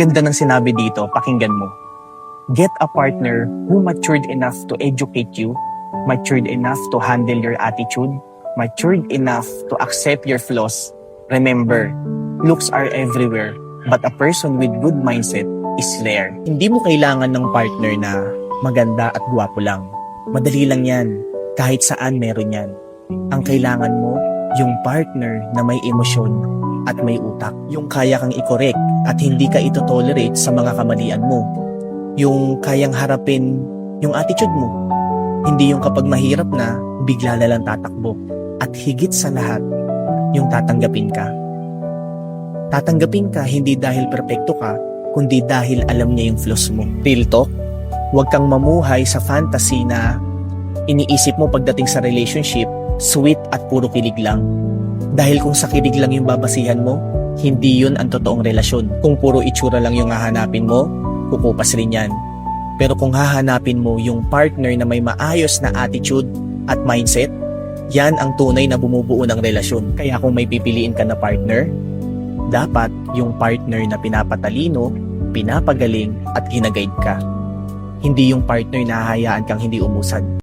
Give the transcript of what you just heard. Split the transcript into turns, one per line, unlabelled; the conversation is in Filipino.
ganda ng sinabi dito, pakinggan mo. Get a partner who matured enough to educate you, matured enough to handle your attitude, matured enough to accept your flaws. Remember, looks are everywhere, but a person with good mindset is rare. Hindi mo kailangan ng partner na maganda at gwapo lang. Madali lang yan. Kahit saan meron yan. Ang kailangan mo, yung partner na may emosyon at may utak. Yung kaya kang i-correct at hindi ka ito-tolerate sa mga kamalian mo. Yung kayang harapin yung attitude mo. Hindi yung kapag mahirap na, bigla na lang tatakbo. At higit sa lahat, yung tatanggapin ka. Tatanggapin ka hindi dahil perpekto ka, kundi dahil alam niya yung flaws mo. Real talk, huwag kang mamuhay sa fantasy na iniisip mo pagdating sa relationship, sweet at puro kilig lang. Dahil kung sa kilig lang yung babasihan mo, hindi yun ang totoong relasyon. Kung puro itsura lang yung hahanapin mo, kukupas rin yan. Pero kung hahanapin mo yung partner na may maayos na attitude at mindset, yan ang tunay na bumubuo ng relasyon. Kaya kung may pipiliin ka na partner, dapat yung partner na pinapatalino, pinapagaling at ginaguide ka. Hindi yung partner na hahayaan kang hindi umusad.